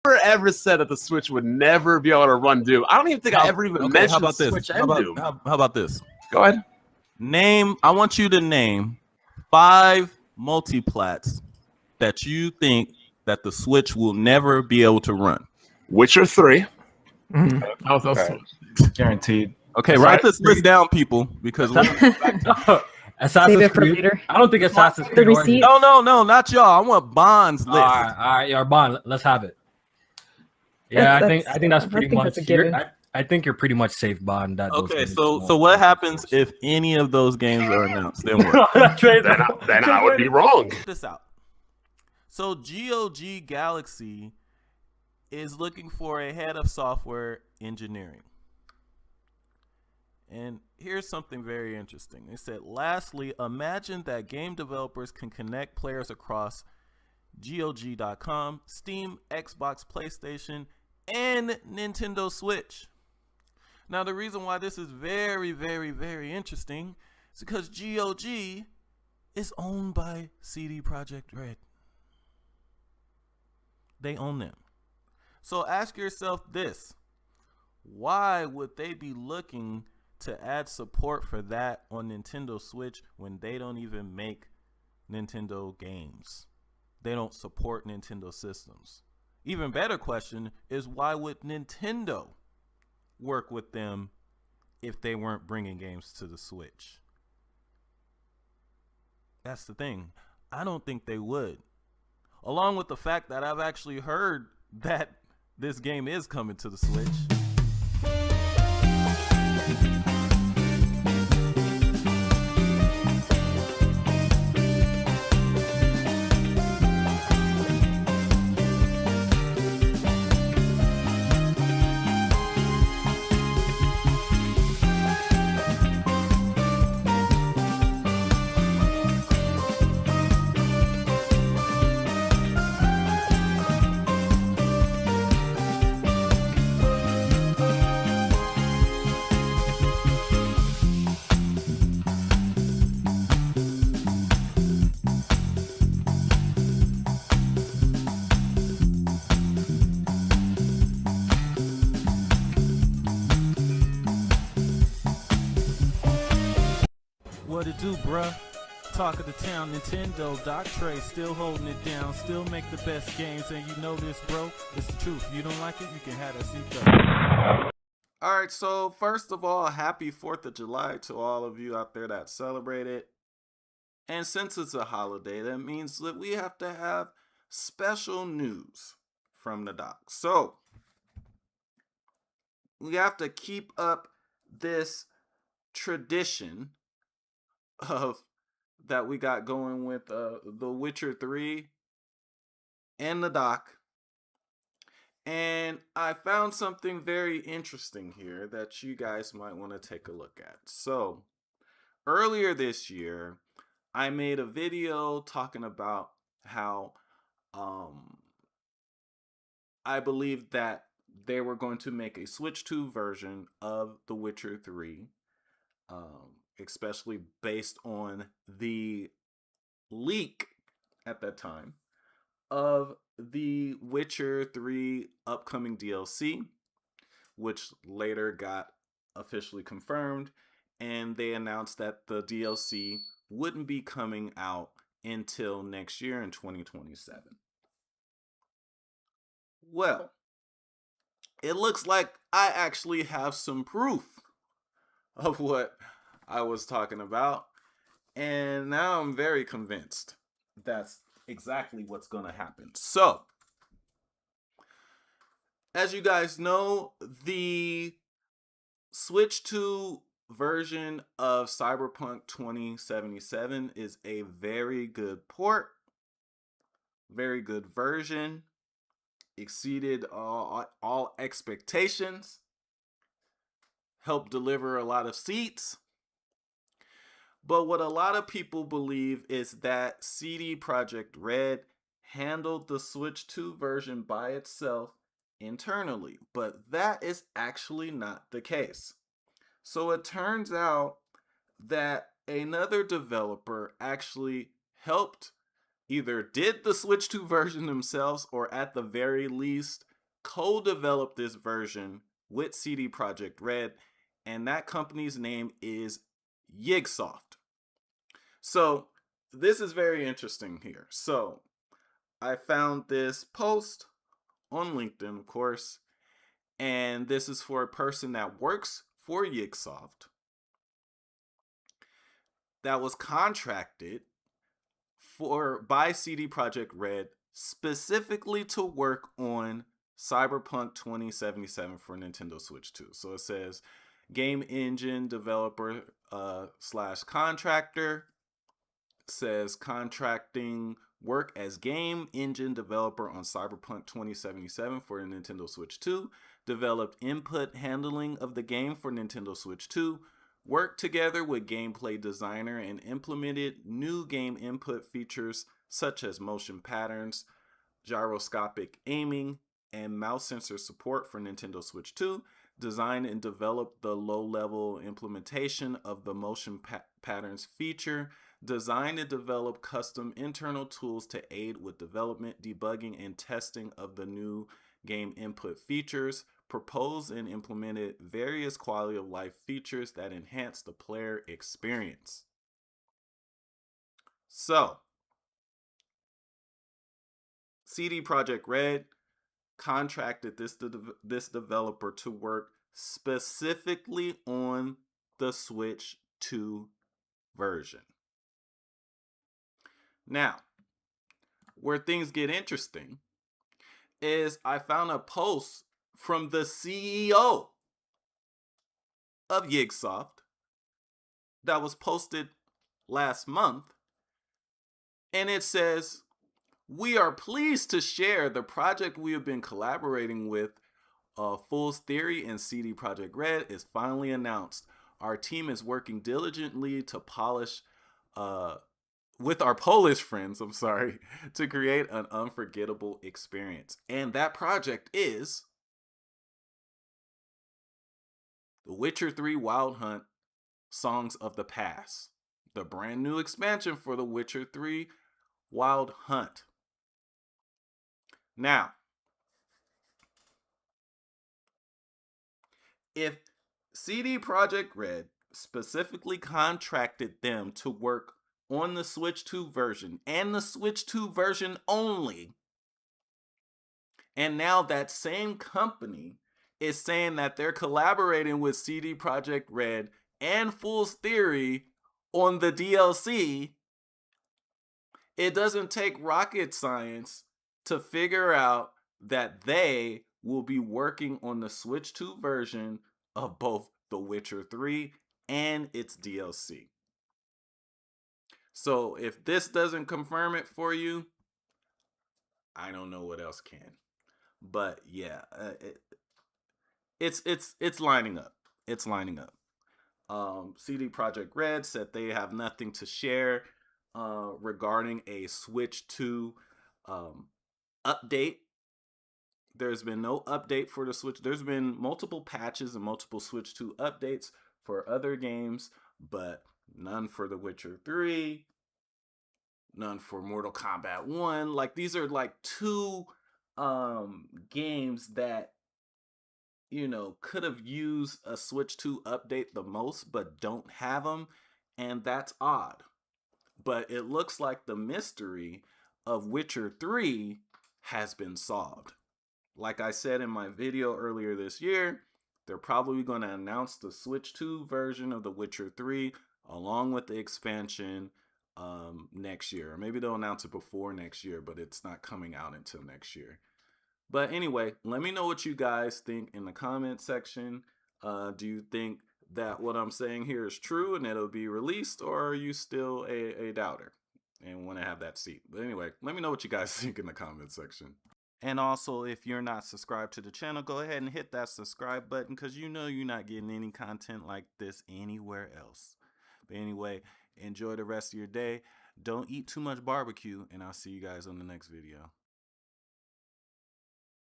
ever said that the Switch would never be able to run Doom. I don't even think I ever even mentioned how about this? Switch How and about, Doom. how about this? Go ahead. I want you to name 5 multiplats that you think that the Switch will never be able to run. Witcher 3. Okay. Guaranteed. Okay, write this list down, people, because Save it for later. I don't think Assassin's The Creed. receipt. no, not y'all. I want Bond's list. All right, yeah, Bond. Let's have it. Yeah, I think that's pretty much. That's a given. I think you're pretty much safe, Bond. Okay, so what happens if any of those games are announced? Then what? then I would be wrong. Check this out. So GOG Galaxy is looking for a head of software engineering. And here's something very interesting. They said, lastly, imagine that game developers can connect players across GOG.com, Steam, Xbox, PlayStation, and Nintendo Switch. Now, the reason why this is very, very, very interesting is because GOG is owned by CD Projekt Red. They own them. So ask yourself this. Why would they be looking to add support for that on Nintendo Switch when they don't even make Nintendo games? They don't support Nintendo systems. Even better question is, why would Nintendo work with them if they weren't bringing games to the Switch? That's the thing. I don't think they would. Along with the fact that I've actually heard that this game is coming to the Switch. What it do, bruh? Talk of the town, Nintendo, Doc Trey, still holding it down, still make the best games, and you know this, bro. It's the truth. If you don't like it, you can have that seatbelt. Alright, so first of all, happy 4th of July to all of you out there that celebrate it. And since it's a holiday, that means that we have to have special news from the doc. So, we have to keep up this tradition of that we got going with The Witcher 3 and the doc. And I found something very interesting here that you guys might want to take a look at. So, earlier this year, I made a video talking about how I believed that they were going to make a Switch 2 version of The Witcher 3. Especially based on the leak at that time of the Witcher 3 upcoming DLC, which later got officially confirmed, and they announced that the DLC wouldn't be coming out until next year in 2027. Well, it looks like I actually have some proof of what I was talking about, and now I'm very convinced that's exactly what's going to happen. So, as you guys know, the Switch 2 version of Cyberpunk 2077 is a very good port, very good version, exceeded all expectations, helped deliver a lot of seats. But what a lot of people believe is that CD Projekt Red handled the Switch 2 version by itself internally, but that is actually not the case. So it turns out that another developer actually helped, either did the Switch 2 version themselves, or at the very least co-developed this version with CD Projekt Red, and that company's name is Yigsoft. So this is very interesting here. So I found this post on LinkedIn, of course, and this is for a person that works for Yigsoft that was contracted by CD Projekt Red specifically to work on Cyberpunk 2077 for Nintendo Switch 2. So it says game engine developer slash contractor, says contracting work as game engine developer on Cyberpunk 2077 for Nintendo Switch 2, developed input handling of the game for Nintendo Switch 2, worked together with gameplay designer and implemented new game input features such as motion patterns, gyroscopic aiming, and mouse sensor support for Nintendo Switch 2, designed and developed the low-level implementation of the motion patterns feature, designed and developed custom internal tools to aid with development, debugging, and testing of the new game input features, proposed and implemented various quality of life features that enhance the player experience. So, CD Projekt Red contracted this developer to work specifically on the Switch 2 version. Now, where things get interesting is I found a post from the CEO of Yigsoft that was posted last month, and it says, "We are pleased to share the project we have been collaborating with Fool's Theory and CD Projekt Red is finally announced. Our team is working diligently to with our Polish friends, to create an unforgettable experience." And that project is The Witcher 3 Wild Hunt Songs of the Past, the brand new expansion for The Witcher 3 Wild Hunt. Now, if CD Projekt Red specifically contracted them to work on the Switch 2 version and the Switch 2 version only, and now that same company is saying that they're collaborating with CD Projekt Red and Fool's Theory on the DLC, it doesn't take rocket science to figure out that they will be working on the Switch 2 version of both The Witcher 3 and its DLC. So if this doesn't confirm it for you, I don't know what else can. But yeah, it's lining up. It's lining up. CD Projekt Red said they have nothing to share regarding a Switch 2 update. There's been no update for the Switch. There's been multiple patches and multiple Switch 2 updates for other games, but none for The Witcher 3, none for Mortal Kombat 1. Like, these are like two games that, you know, could have used a Switch 2 update the most, but don't have them, and that's odd. But it looks like the mystery of Witcher 3 has been solved. Like I said in my video earlier this year, they're probably going to announce the Switch 2 version of The Witcher 3 along with the expansion next year. Or maybe they'll announce it before next year, but it's not coming out until next year. But anyway, let me know what you guys think in the comment section. Do you think that what I'm saying here is true and that it'll be released, or are you still a doubter and want to have that seat? But anyway, let me know what you guys think in the comment section. And also, if you're not subscribed to the channel, go ahead and hit that subscribe button, because you know you're not getting any content like this anywhere else. But anyway, enjoy the rest of your day. Don't eat too much barbecue, and I'll see you guys on the next video.